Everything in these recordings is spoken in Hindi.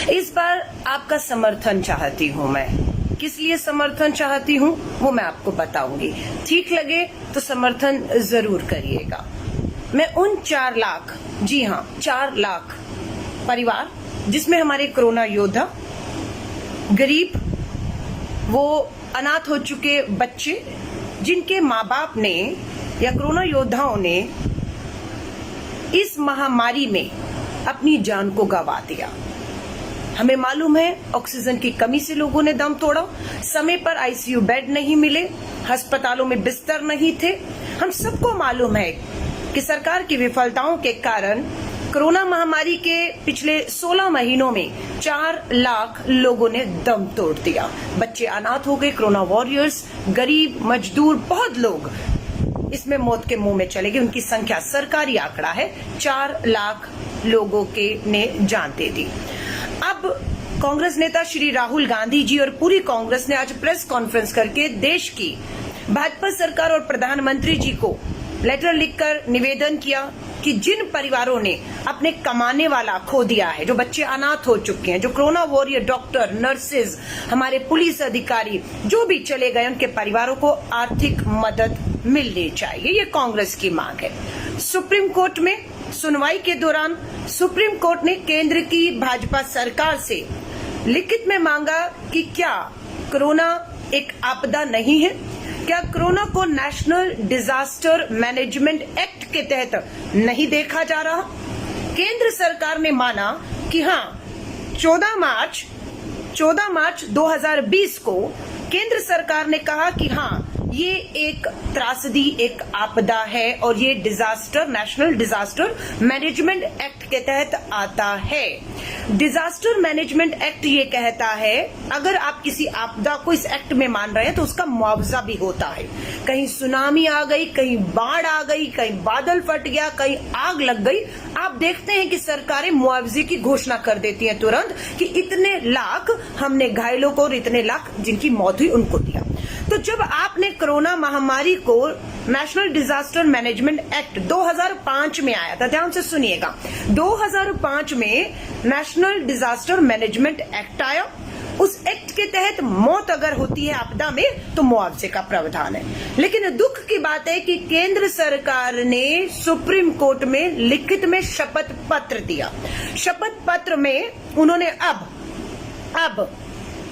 इस बार आपका समर्थन चाहती हूँ मैं। किस लिए समर्थन चाहती हूँ वो मैं आपको बताऊंगी। ठीक लगे तो समर्थन जरूर करिएगा। मैं उन 4 लाख, जी हाँ 4 लाख परिवार, जिसमें हमारे कोरोना योद्धा, गरीब, वो अनाथ हो चुके बच्चे, जिनके माँ बाप ने या कोरोना योद्धाओं ने इस महामारी में अपनी जान को गंवा दिया। हमें मालूम है ऑक्सीजन की कमी से लोगों ने दम तोड़ा, समय पर आईसीयू बेड नहीं मिले, अस्पतालों में बिस्तर नहीं थे। हम सबको मालूम है कि सरकार की विफलताओं के कारण कोरोना महामारी के पिछले 16 महीनों में 4 लाख लोगों ने दम तोड़ दिया। बच्चे अनाथ हो गए, कोरोना वॉरियर्स, गरीब, मजदूर, बहुत लोग इसमें मौत के मुंह में चले गए। उनकी संख्या, सरकारी आंकड़ा है, 4 लाख लोगों के ने जान दे दी। अब कांग्रेस नेता श्री राहुल गांधी जी और पूरी कांग्रेस ने आज प्रेस कॉन्फ्रेंस करके देश की भाजपा सरकार और प्रधानमंत्री जी को लेटर लिखकर निवेदन किया कि जिन परिवारों ने अपने कमाने वाला खो दिया है, जो बच्चे अनाथ हो चुके हैं, जो कोरोना वॉरियर, डॉक्टर, नर्सेज, हमारे पुलिस अधिकारी जो भी चले गए, उनके परिवारों को आर्थिक मदद मिलनी चाहिए। ये कांग्रेस की मांग है। सुप्रीम कोर्ट में सुनवाई के दौरान सुप्रीम कोर्ट ने केंद्र की भाजपा सरकार से लिखित में मांगा कि क्या कोरोना एक आपदा नहीं है? क्या कोरोना को नेशनल डिजास्टर मैनेजमेंट एक्ट के तहत नहीं देखा जा रहा? केंद्र सरकार ने माना कि हाँ, 14 मार्च 2020 को केंद्र सरकार ने कहा कि हाँ, ये एक त्रासदी, एक आपदा है और ये नेशनल डिजास्टर मैनेजमेंट एक्ट के तहत आता है। डिजास्टर मैनेजमेंट एक्ट ये कहता है, अगर आप किसी आपदा को इस एक्ट में मान रहे हैं तो उसका मुआवजा भी होता है। कहीं सुनामी आ गई, कहीं बाढ़ आ गई, कहीं बादल फट गया, कहीं आग लग गई, आप देखते हैं कि सरकारें मुआवजे की घोषणा कर देती हैं तुरंत कि इतने लाख हमने घायलों को और इतने लाख जिनकी मौत हुई उनको दिया। तो जब आपने कोरोना महामारी को नेशनल डिजास्टर मैनेजमेंट एक्ट 2005 में आया था, ध्यान से सुनिएगा, 2005 में नेशनल डिजास्टर मैनेजमेंट एक्ट आया। उस एक्ट के तहत मौत अगर होती है आपदा में तो मुआवजे का प्रावधान है। लेकिन दुख की बात है कि केंद्र सरकार ने सुप्रीम कोर्ट में लिखित में शपथ पत्र दिया। शपथ पत्र में उन्होंने अब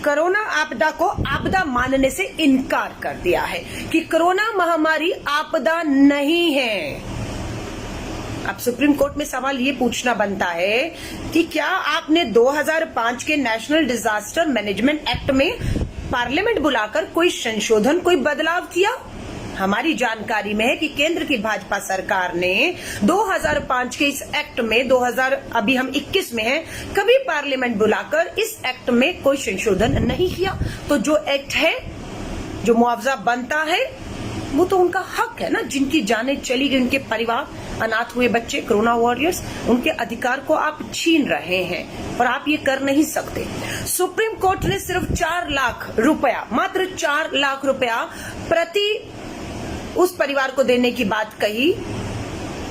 कोरोना आपदा को आपदा मानने से इनकार कर दिया है कि कोरोना महामारी आपदा नहीं है। अब सुप्रीम कोर्ट में सवाल ये पूछना बनता है कि क्या आपने 2005 के नेशनल डिजास्टर मैनेजमेंट एक्ट में पार्लियामेंट बुलाकर कोई संशोधन, कोई बदलाव किया? हमारी जानकारी में है कि केंद्र की भाजपा सरकार ने 2005 के इस एक्ट में अभी हम 21 में हैं, कभी पार्लियामेंट बुलाकर इस एक्ट में कोई संशोधन नहीं किया। तो जो एक्ट है, जो मुआवजा बनता है, वो तो उनका हक है ना। जिनकी जानें चली गई, उनके परिवार, अनाथ हुए बच्चे, कोरोना वॉरियर्स, उनके अधिकार को आप छीन रहे हैं और आप ये कर नहीं सकते। सुप्रीम कोर्ट ने सिर्फ 4 लाख रुपया, मात्र 4 लाख रुपया प्रति उस परिवार को देने की बात कही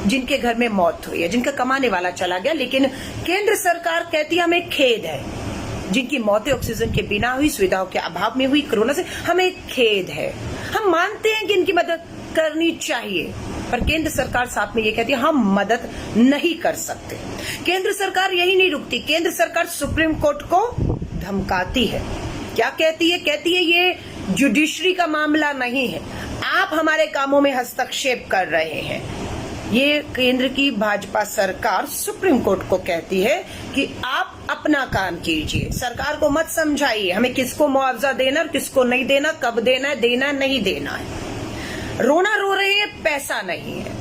जिनके घर में मौत हुई है, जिनका कमाने वाला चला गया। लेकिन केंद्र सरकार कहती है हमें खेद है, जिनकी मौतें ऑक्सीजन के बिना हुई, सुविधाओं के अभाव में हुई, कोरोना से, हमें खेद है। हम मानते हैं कि इनकी मदद करनी चाहिए, पर केंद्र सरकार साथ में ये कहती है हम मदद नहीं कर सकते। केंद्र सरकार यही नहीं रुकती, केंद्र सरकार सुप्रीम कोर्ट को धमकाती है। क्या कहती है? कहती है ये जुडिशरी का मामला नहीं है, आप हमारे कामों में हस्तक्षेप कर रहे हैं। ये केंद्र की भाजपा सरकार सुप्रीम कोर्ट को कहती है कि आप अपना काम कीजिए, सरकार को मत समझाइए हमें किसको मुआवजा देना और किसको नहीं देना, कब देना है, नहीं देना है। रोना रो रहे हैं, पैसा नहीं है।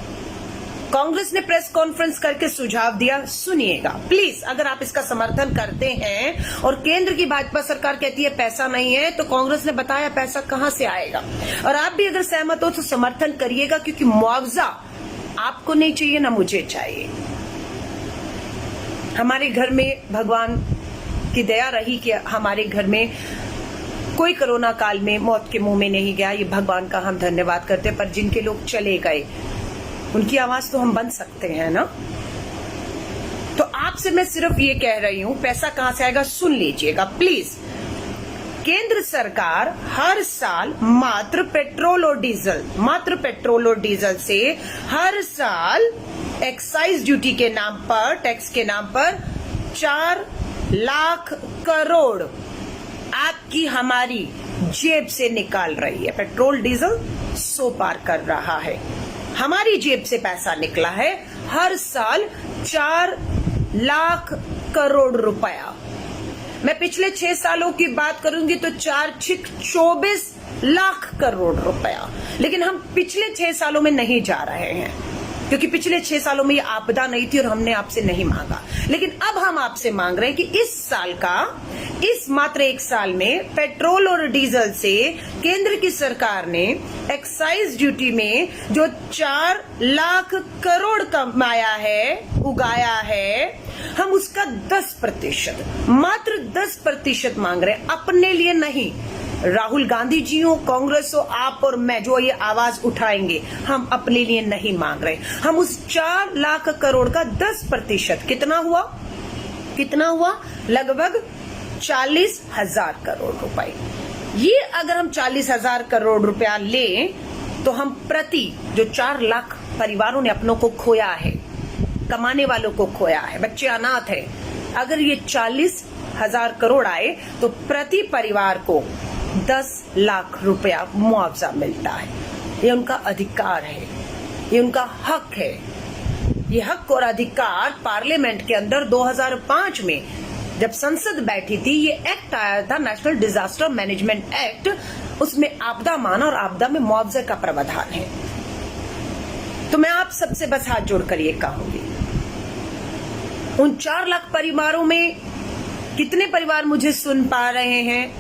कांग्रेस ने प्रेस कॉन्फ्रेंस करके सुझाव दिया, सुनिएगा प्लीज। अगर आप इसका समर्थन करते हैं और केंद्र की भाजपा सरकार कहती है पैसा नहीं है, तो कांग्रेस ने बताया पैसा कहां से आएगा। और आप भी अगर सहमत हो तो समर्थन करिएगा, क्योंकि मुआवजा आपको नहीं चाहिए, ना मुझे चाहिए। हमारे घर में भगवान की दया रही कि हमारे घर में कोई कोरोना काल में मौत के मुंह में नहीं गया, ये भगवान का हम धन्यवाद करते हैं। पर जिनके लोग चले गए, उनकी आवाज तो हम बन सकते हैं ना। तो आप आपसे मैं सिर्फ ये कह रही हूं, पैसा कहां से आएगा सुन लीजिएगा प्लीज। केंद्र सरकार हर साल मात्र पेट्रोल और डीजल से हर साल एक्साइज ड्यूटी के नाम पर, टैक्स के नाम पर 4 लाख करोड़ आपकी हमारी जेब से निकाल रही है। पेट्रोल डीजल 100 पार कर रहा है, हमारी जेब से पैसा निकला है हर साल 4 लाख करोड़ रुपया। मैं पिछले 6 सालों की बात करूंगी तो 24 लाख करोड़ रुपया। लेकिन हम पिछले 6 सालों में नहीं जा रहे हैं, क्योंकि पिछले 6 सालों में ये आपदा नहीं थी और हमने आपसे नहीं मांगा। लेकिन अब हम आपसे मांग रहे हैं कि इस मात्र 1 साल में पेट्रोल और डीजल से केंद्र की सरकार ने एक्साइज ड्यूटी में जो 4 लाख करोड़ कमाया है, उगाया है, हम उसका 10%, मात्र 10% मांग रहे हैं, अपने लिए नहीं। राहुल गांधी जी हो, कांग्रेस हो, आप और मैं जो ये आवाज उठाएंगे, हम अपने लिए नहीं मांग रहे। हम उस 4 लाख करोड़ का 10%, कितना हुआ लगभग 40,000 करोड़ रुपए। ये अगर हम 40,000 करोड़ रुपया लें तो हम प्रति जो 4 लाख परिवारों ने अपनों को खोया है, कमाने वालों को खोया है, बच्चे अनाथ है, अगर ये 40,000 करोड़ आए तो प्रति परिवार को 10 लाख रुपया मुआवजा मिलता है। ये उनका अधिकार है, ये उनका हक है। ये हक और अधिकार पार्लियामेंट के अंदर 2005 में जब संसद बैठी थी, ये एक्ट आया था, नेशनल डिजास्टर मैनेजमेंट एक्ट, उसमें आपदा मान और आपदा में मुआवजे का प्रावधान है। तो मैं आप सबसे बस हाथ जोड़कर ये कहूंगी, उन 4 लाख परिवारों में कितने परिवार मुझे सुन पा रहे हैं?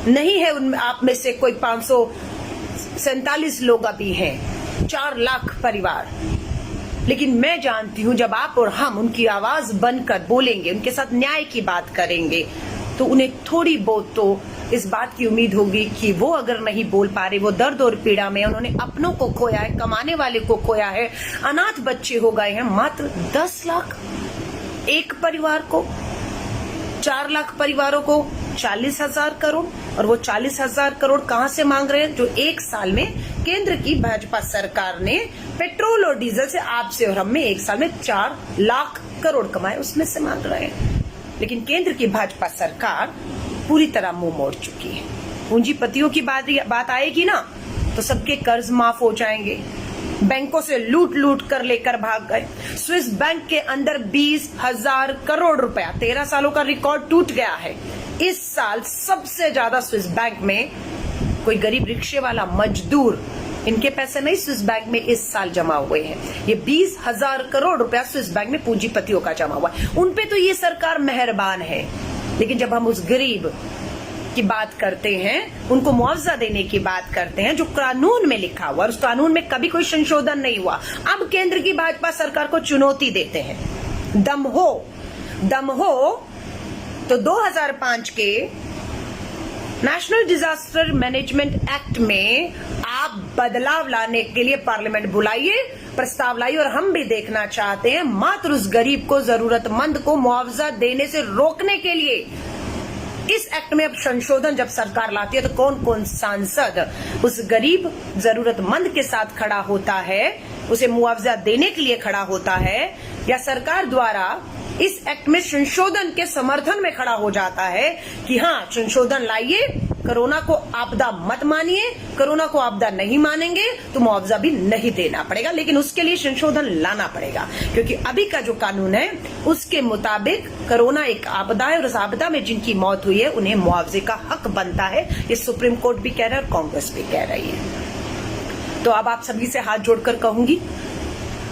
नहीं है उनमें, आप में से कोई 547 लोग अभी हैं, 4 लाख परिवार। लेकिन मैं जानती हूं जब आप और हम उनकी आवाज बनकर बोलेंगे, उनके साथ न्याय की बात करेंगे, तो उन्हें थोड़ी बहुत तो इस बात की उम्मीद होगी कि वो अगर नहीं बोल पा रहे, वो दर्द और पीड़ा में, उन्होंने अपनों को खोया है, कमाने वाले को खोया है, अनाथ बच्चे हो गए हैं, मात्र 10 लाख एक परिवार को, 4 लाख परिवारों को 40,000 करोड़। और वो 40,000 करोड़ कहां से मांग रहे हैं? जो 1 साल में केंद्र की भाजपा सरकार ने पेट्रोल और डीजल से आपसे और हम में 1 साल में 4 लाख करोड़ कमाए, उसमें से मांग रहे हैं। लेकिन केंद्र की भाजपा सरकार पूरी तरह मुंह मोड़ चुकी है। पूंजीपतियों की बात आएगी ना तो सबके कर्ज माफ हो जाएंगे, बैंकों से लूट कर लेकर भाग गए। स्विस बैंक के अंदर 20,000 करोड़ रुपया, 13 सालों का रिकॉर्ड टूट गया है। इस साल सबसे ज्यादा स्विस बैंक में कोई गरीब रिक्शे वाला, मजदूर, इनके पैसे नहीं स्विस बैंक में इस साल जमा हुए हैं। ये 20,000 करोड़ रुपया स्विस बैंक में पूंजीपतियों का जमा हुआ है। उनपे तो ये सरकार मेहरबान है। लेकिन जब हम उस गरीब की बात करते हैं, उनको मुआवजा देने की बात करते हैं जो कानून में लिखा हुआ, और उस कानून में कभी कोई संशोधन नहीं हुआ, अब केंद्र की भाजपा सरकार को चुनौती देते हैं। दम हो तो 2005 के नेशनल डिजास्टर मैनेजमेंट एक्ट में आप बदलाव लाने के लिए पार्लियामेंट बुलाइए, प्रस्ताव लाइए, और हम भी देखना चाहते हैं मात्र उस गरीब को, जरूरतमंद को मुआवजा देने से रोकने के लिए इस एक्ट में अब संशोधन जब सरकार लाती है तो कौन कौन सांसद उस गरीब जरूरतमंद के साथ खड़ा होता है, उसे मुआवजा देने के लिए खड़ा होता है, या सरकार द्वारा इस एक्ट में संशोधन के समर्थन में खड़ा हो जाता है कि हाँ संशोधन लाइए, कोरोना को आपदा मत मानिए, कोरोना को आपदा नहीं मानेंगे तो मुआवजा भी नहीं देना पड़ेगा, लेकिन उसके लिए संशोधन लाना पड़ेगा, क्योंकि अभी का जो कानून है उसके मुताबिक कोरोना एक आपदा है और उस आपदा में जिनकी मौत हुई है उन्हें मुआवजे का हक बनता है। ये सुप्रीम कोर्ट भी कह रहा है और कांग्रेस भी कह रही है। तो अब आप सभी से हाथ जोड़कर कहूंगी,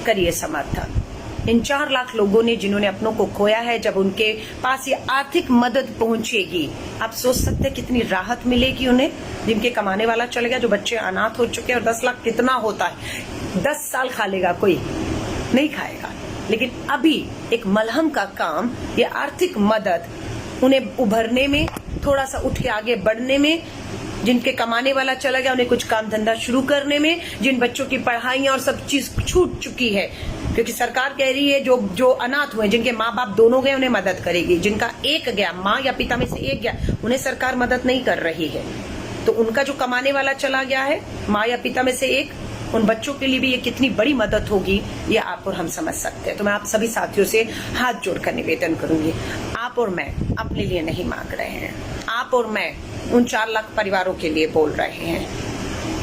करिए समर्थन। इन 4 लाख लोगों ने जिन्होंने अपनों को खोया है, जब उनके पास ये आर्थिक मदद पहुंचेगी, आप सोच सकते हैं कितनी राहत मिलेगी उन्हें, जिनके कमाने वाला चले गया, जो बच्चे अनाथ हो चुके हैं। और 10 लाख कितना होता है? 10 साल खा लेगा कोई? नहीं खाएगा। लेकिन अभी एक मलहम का काम, ये आर्थिक मदद उन्हें उभरने में, थोड़ा सा उठ के आगे बढ़ने में, जिनके कमाने वाला चला गया उन्हें कुछ काम धंधा शुरू करने में, जिन बच्चों की पढ़ाई और सब चीज छूट चुकी है क्योंकि सरकार कह रही है जो अनाथ हुए, जिनके माँ बाप दोनों गए, उन्हें मदद करेगी। जिनका एक गया, माँ या पिता में से एक गया, उन्हें सरकार मदद नहीं कर रही है। तो उनका जो कमाने वाला चला गया है, माँ या पिता में से एक, उन बच्चों के लिए भी ये कितनी बड़ी मदद होगी, ये आप और हम समझ सकते हैं। तो मैं आप सभी साथियों से हाथ जोड़कर निवेदन करूंगी, आप और मैं अपने लिए नहीं मांग रहे हैं, आप और मैं उन 4 लाख परिवारों के लिए बोल रहे हैं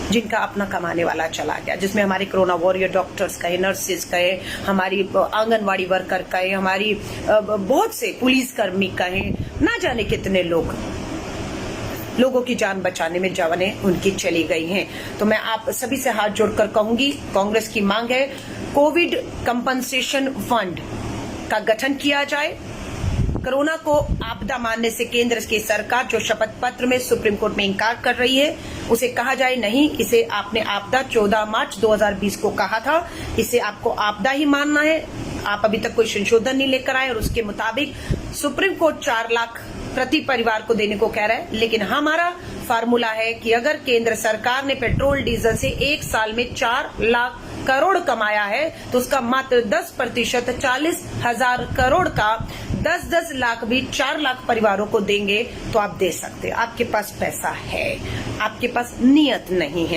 जिनका अपना कमाने वाला चला गया, जिसमें हमारे कोरोना वॉरियर डॉक्टर्स कहे, नर्सेज कहे, हमारी आंगनवाड़ी वर्कर कहे, हमारी बहुत से पुलिसकर्मी कहे, ना जाने कितने लोगों की जान बचाने में जानें उनकी चली गई हैं। तो मैं आप सभी से हाथ जोड़कर कहूंगी, कांग्रेस की मांग है कोविड कंपनसेशन फंड का गठन किया जाए। कोरोना को आपदा मानने से केंद्र की सरकार जो शपथ पत्र में सुप्रीम कोर्ट में इंकार कर रही है, उसे कहा जाए नहीं, इसे आपने आपदा 14 मार्च 2020 को कहा था, इसे आपको आपदा ही मानना है। आप अभी तक कोई संशोधन नहीं लेकर आए और उसके मुताबिक सुप्रीम कोर्ट 4 लाख प्रति परिवार को देने को कह रहा है। लेकिन हमारा फार्मूला है कि अगर केंद्र सरकार ने पेट्रोल डीजल से एक साल में 4 लाख करोड़ कमाया है, तो उसका मात्र 10% 40,000 करोड़ का 10-10 लाख भी 4 लाख परिवारों को देंगे तो आप दे सकते हैं। आपके पास पैसा है, आपके पास नियत नहीं है।